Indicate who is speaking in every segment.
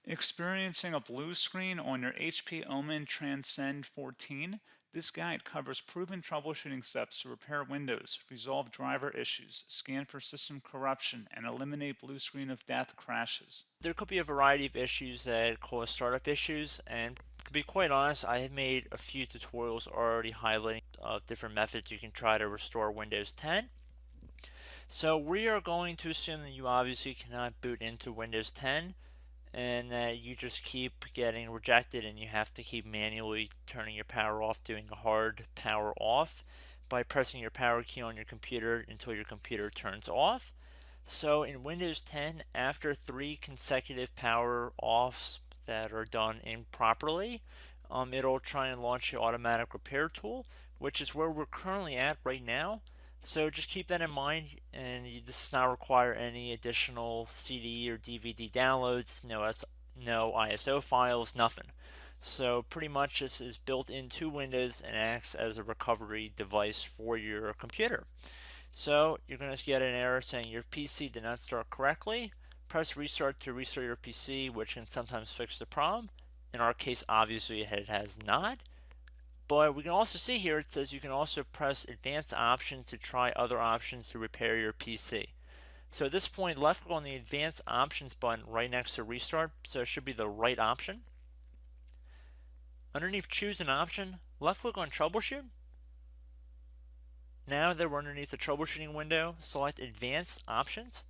Speaker 1: Experiencing a blue screen on your HP OMEN Transcend 14? This guide covers proven troubleshooting steps to repair Windows, resolve driver issues, scan for system corruption, and eliminate blue screen of death crashes.
Speaker 2: There could be a variety of issues that cause startup issues, and to be quite honest, I have made a few tutorials already highlighting different methods you can try to restore Windows 10. So we are going to assume that you obviously cannot boot into Windows 10 and that you just keep getting rejected and you have to keep manually turning your power off, doing a hard power off by pressing your power key on your computer until your computer turns off. So in Windows 10, after 3 consecutive power offs that are done improperly, it'll try and launch the automatic repair tool, which is where we're currently at right now. So just keep that in mind, and this does not require any additional CD or DVD downloads, no ISO files, nothing. So pretty much this is built into Windows and acts as a recovery device for your computer. So you're going to get an error saying your PC did not start correctly. Press restart to restart your PC, which can sometimes fix the problem. In our case, obviously it has not. But we can also see here it says you can also press advanced options to try other options to repair your PC. So at this point, left click on the advanced options button right next to restart, so it should be the right option. Underneath choose an option, left click on troubleshoot. Now that we're underneath the troubleshooting window, select advanced options.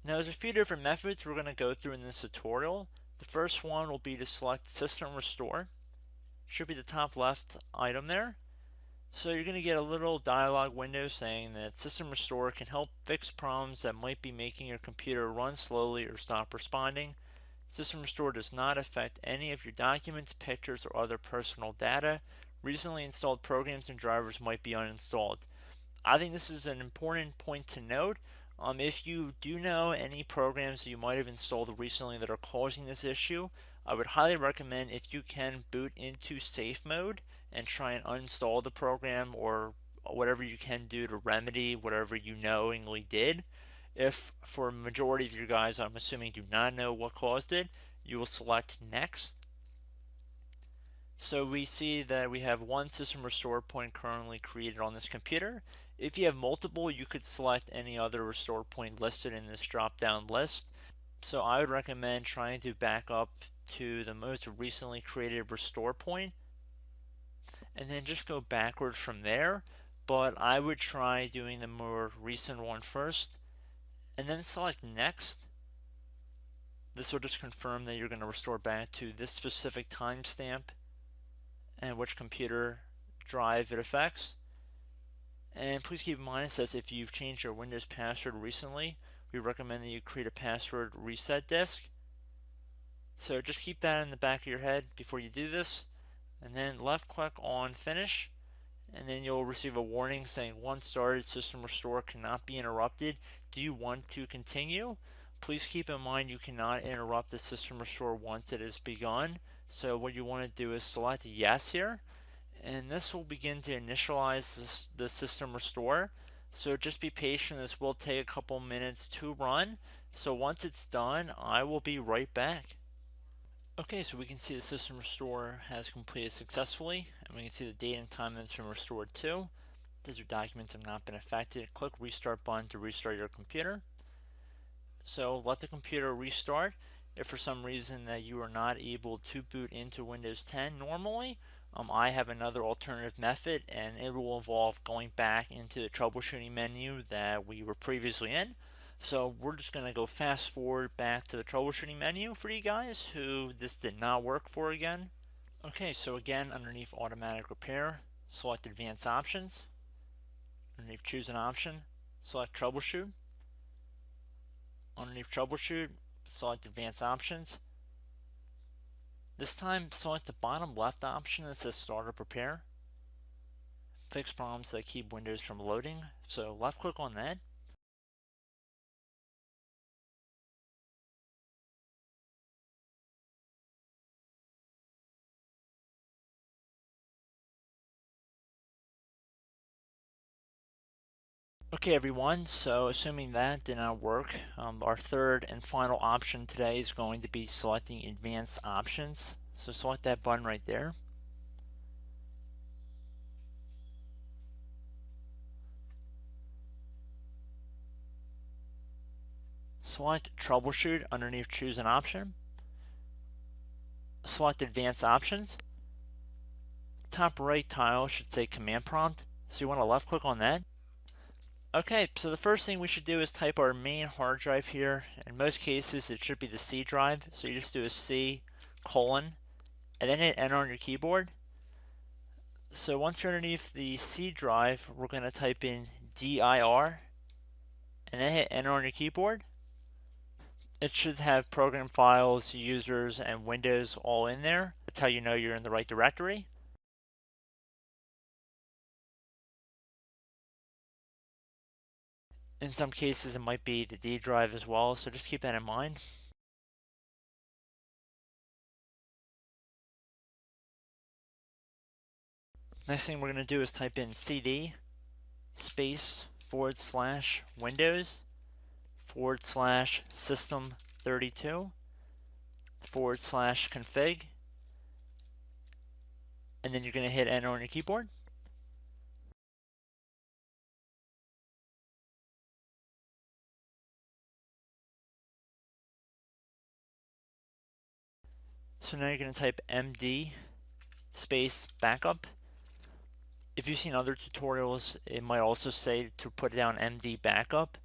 Speaker 2: Now there's a few different methods we're going to go through in this tutorial. The first one will be to select system restore. Should be the top left item there. So you're going to get a little dialog window saying that System Restore can help fix problems that might be making your computer run slowly or stop responding. System Restore does not affect any of your documents, pictures, or other personal data. Recently installed programs and drivers might be uninstalled. I think this is an important point to note. If you do know any programs that you might have installed recently that are causing this issue, I would highly recommend if you can boot into safe mode and try and uninstall the program or whatever you can do to remedy whatever you knowingly did. If for a majority of you guys, I'm assuming do not know what caused it, you will select next. So we see that we have one system restore point currently created on this computer. If you have multiple, you could select any other restore point listed in this drop down list. So I would recommend trying to back up to the most recently created restore point and then just go backwards from there. But I would try doing the more recent one first and then select next. This will just confirm that you're going to restore back to this specific timestamp and which computer drive it affects. And please keep in mind it says if you've changed your Windows password recently, we recommend that you create a password reset disk. So just keep that in the back of your head before you do this, and then left click on finish, and then you'll receive a warning saying once started, system restore cannot be interrupted. Do you want to continue? Please keep in mind you cannot interrupt the system restore once it has begun. So what you want to do is select yes here, and this will begin to initialize the system restore. So just be patient, this will take a couple minutes to run. So once it's done, I will be right back. Okay, so we can see the system restore has completed successfully, and we can see the date and time that it's been restored to. These your documents have not been affected. Click restart button to restart your computer. So let the computer restart. If for some reason that you are not able to boot into Windows 10 normally, I have another alternative method, and it will involve going back into the troubleshooting menu that we were previously in. So we're just going to go fast forward back to the troubleshooting menu for you guys who this did not work for again. Okay, so again, underneath automatic repair, select advanced options. Underneath choose an option, select troubleshoot. Underneath troubleshoot, select advanced options. This time, select the bottom left option that says startup repair. Fix problems that keep Windows from loading. So left click on that. Okay everyone, so assuming that did not work, our third and final option today is going to be selecting advanced options. So select that button right there. Select troubleshoot underneath choose an option. Select advanced options. Top right tile should say command prompt, so you want to left click on that. Okay, so the first thing we should do is type our main hard drive here. In most cases it should be the C drive, so you just do a C colon and then hit enter on your keyboard. So once you're underneath the C drive, we're going to type in dir and then hit enter on your keyboard. It should have program files, users, and Windows all in there. That's how you know you're in the right directory. In some cases, it might be the D drive as well, so just keep that in mind. Next thing we're going to do is type in cd space / Windows / system 32 / config, and then you're going to hit enter on your keyboard. So now you're going to type md space backup. If you've seen other tutorials, it might also say to put down md backup.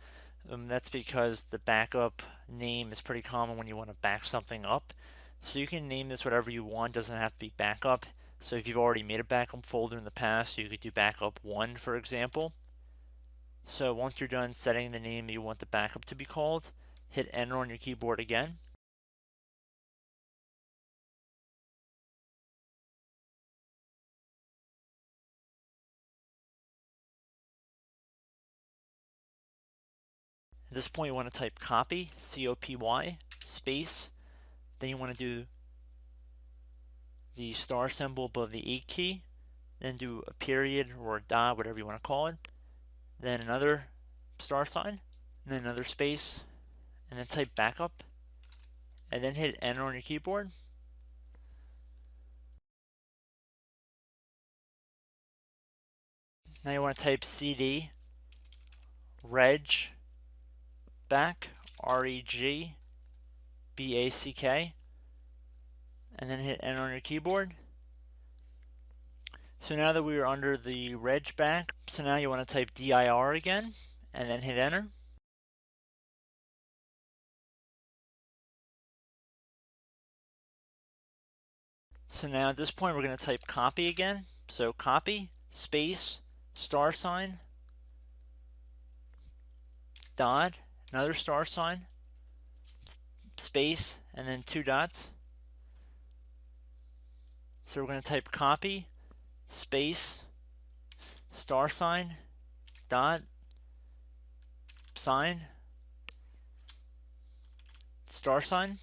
Speaker 2: That's because the backup name is pretty common when you want to back something up. So you can name this whatever you want, doesn't have to be backup. So if you've already made a backup folder in the past, you could do backup 1, for example. So once you're done setting the name you want the backup to be called, hit enter on your keyboard again. At this point you want to type copy, C-O-P-Y, space, then you want to do the star symbol above the 8 key, then do a period or a dot, whatever you want to call it, then another star sign, and then another space, and then type backup, and then hit enter on your keyboard. Now you want to type cd reg back, R-E-G B-A-C-K, and then hit enter on your keyboard. So now that we are under the reg back, so now you want to type dir again, and then hit enter. So now at this point we're going to type copy again. So copy, space, star sign, dot, another star sign, space, and then 2 dots. So we're going to type copy, space, star sign, dot, sign, star sign,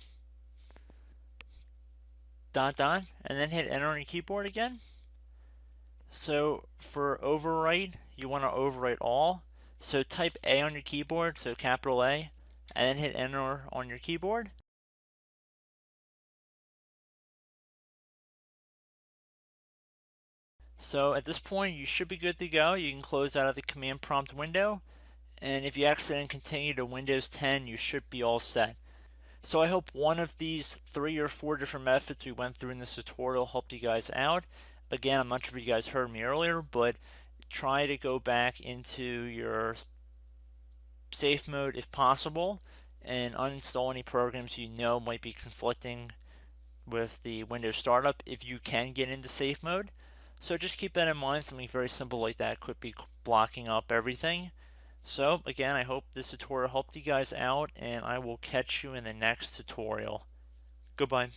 Speaker 2: dot, dot, and then hit enter on your keyboard again. So for overwrite, you want to overwrite all. So type A on your keyboard, so capital A, and then hit enter on your keyboard. So at this point, you should be good to go. You can close out of the command prompt window. And if you accidentally continue to Windows 10, you should be all set. So I hope one of these 3 or 4 different methods we went through in this tutorial helped you guys out. Again, I'm not sure if you guys heard me earlier, but try to go back into your safe mode if possible and uninstall any programs you know might be conflicting with the Windows startup if you can get into safe mode. So just keep that in mind. Something very simple like that could be blocking up everything. So again, I hope this tutorial helped you guys out, and I will catch you in the next tutorial. Goodbye.